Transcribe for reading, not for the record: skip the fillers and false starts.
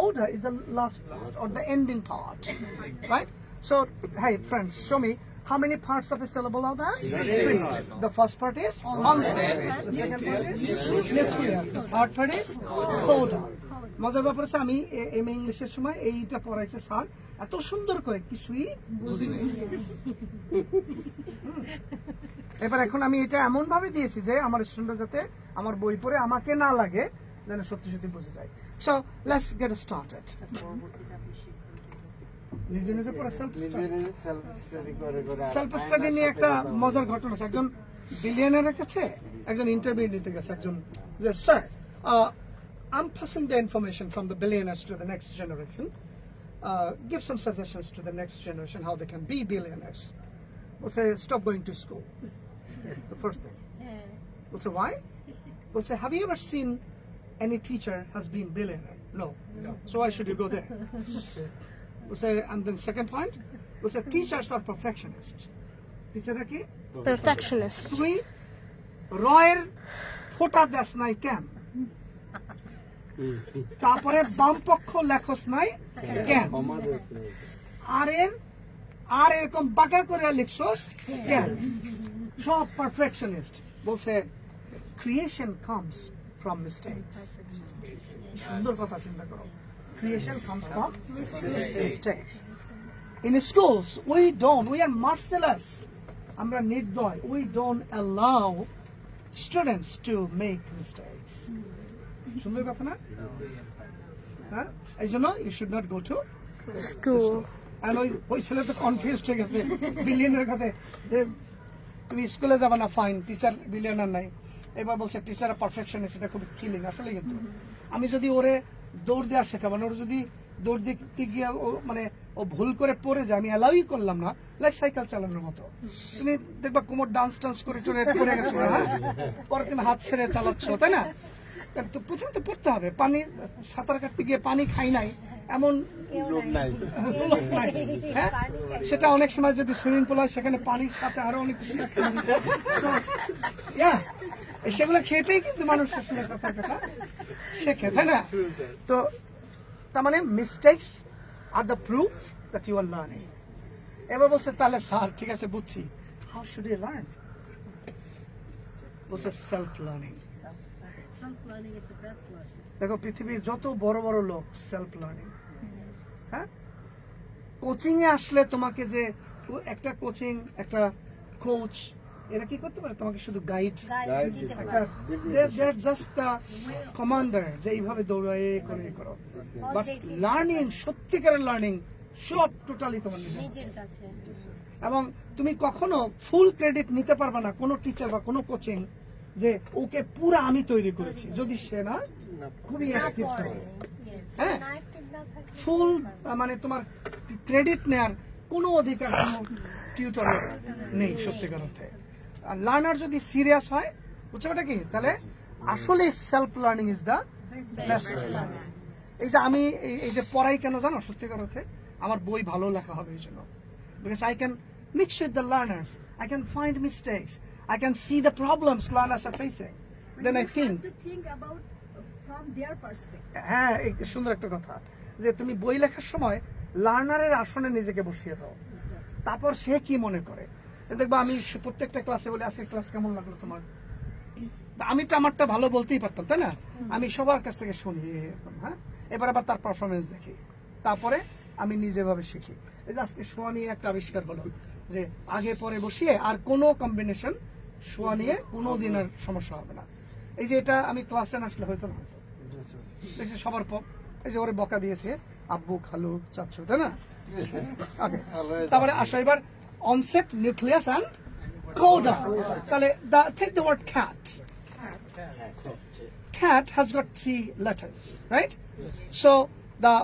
Coda is the last part or the ending part, right? So, hey friends, show me how many parts of a syllable are there? Three. The first part is onset. The second part is nucleus. The third part is coda. মজার ব্যাপার হচ্ছে আমি MA ইংলিশের সময় এইটা পড়াইছে sir এত সুন্দর করে কিছুই বুঝিনি। এবার এখন আমি এটা এমন ভাবে দিয়েছি যে আমার স্টুডেন্টরা যাতে আমার বই পড়ে আমাকে না লাগে যেন সত্যি সত্যি বুঝে যায়। So let's get started. নিজে নিজে পড়া সেলফ স্টাডি নিয়ে একটা মজার ঘটনা আছে। একজন বিলিয়নারের কাছে একজন ইন্টারভিউ নিতে গেছে একজন যে sir I'm passing the information from the billionaires to the next generation. Give some suggestions to the next generation how they can be billionaires. We'll say, stop going to school. The first thing. We'll say, why? We'll say, have you ever seen any teacher has been billionaire? No. So why should you go there? We'll say, and then second point, we'll say, teachers are perfectionists. Teacher are ki? Perfectionist. তুই রয়ের ফোটা দেশ নাই কেন? তারপরে বাম পক্ষ লেখস নাই কেন? আর এরকম বাঁকা করে লিখছস কেন? সব পারফেকশনিস্ট। বলছে ক্রিয়েশন কামস ফ্রম মিস্টেকস। সুন্দর কথা চিন্তা করো। Creation comes from mistakes. In schools, we are merciless. আমরা নির্দয়। We don't allow students to make mistakes. সুন্দর কথা না? হ্যাঁ, এই জন্য you should not go to School. আর ওই ছেলে তো কনফিউজড হয়ে গেছে বিলিয়নের কথা যে তুমি স্কুলে যাবে না ফাইন টিচার বিলিয়নার নাই এবার বলছে টিচার পারফেকশনিস্ট এটা খুব কিলিং আসলে কিন্তু আমি যদি ওরে দৌড় দেওয়া শেখাবো না ওর যদি দৌড় দিতে গিয়ে মানে ও ভুল করে পড়ে যায় আমি অ্যালাউই করলাম না লাইক সাইকেল চালানোর মতো তুমি দেখবা কোমর ডান্স করে টরে পড়ে গেছো পরে তুমি হাত ছেড়ে চালাচ্ছ তাই না তো প্রথমে তো পড়তে হবে পানি সাঁতার কাটতে গিয়ে পানি খাই নাই এমন হ্যাঁ সেটা অনেক সময় যদি সুইমিং পুল হয় সেখানে পানির সাথে আরো অনেক কিছু সেগুলো খেয়েতেই কিন্তু মানুষ আসলে কথা শেখে তাই না তো তার মানে mistakes are the proof that you are learning এবার বলছে তাহলে স্যার ঠিক আছে বুঝছি হাউ শুড ইউ লার্ন বলছে সেলফ লার্নিং দেখো পৃথিবীর যত বড় বড় লোক সেলফ লার্নিং হ্যাঁ কোচিং এ আসলে তোমাকে যে একটা কোচিং একটা কোচ এরা কি করতে পারে তোমাকে শুধু গাইড জাস্ট দ্য কমান্ডার যে এইভাবে দৌড়ায় করো বাট লার্নিং সত্যিকারের লার্নিং সব টোটালি তোমার নিজের কাছে এবং তুমি কখনো ফুল ক্রেডিট নিতে পারবে না কোনো টিচার বা কোনো কোচিং যে ওকে পুরা আমি তৈরি করেছি যদি সে না খুবই অ্যাক্টিভ থাকে হ্যাঁ ফুল মানে তোমার ক্রেডিট নেয়ার কোনো অধিকার কোনো টিউটর নেই সত্যিকার অর্থে আর লার্নার যদি সিরিয়াস হয় বুঝছো ওটা কি তাহলে আসলে self learning is the best learning এই যে আমি এই যে পড়াই কেন জানো সত্যিকার অর্থে আমার বই ভালো লেখা হবে এই জন্য because I can mix with the learners I can find mistakes I can see the problems learners are facing. Then I think to think about from their perspective. হ্যাঁ সুন্দর একটা কথা যে তুমি বই লেখার সময় লার্নারের আসনে নিজেকে বসিয়ে দাও তারপর সে কি মনে করে দেখবা আমি প্রত্যেকটা ক্লাসে বলি আজকে ক্লাস কেমন লাগলো তোমার আমি তো আমারটা ভালো বলতেই পারতাম তাই না আমি সবার কাছ থেকে শুনি হ্যাঁ এবার আবার তার পারফরমেন্স দেখি তারপরে আমি নিজেভাবে শিখি এই যে আজকে শোয়া নিয়ে একটা আবিষ্কার হলো যে আগে পরে বসিয়ে আর কোনো কম্বিনেশন শোয়া নিয়ে কোনোদিন আর সমস্যা হবে না এই যে এটা আমি ক্লাসে না আসলে হয়তো না হয়তো দেখছি সবার এই যে ওরে বকা দিয়েছে আব্বু খালু চাচ্ছু তাই না ওকে তারপরে আসো এবার অনসেট নিউক্লিয়াস অ্যান্ড কোডা তাহলে take the word cat cat has got 3 letters right so the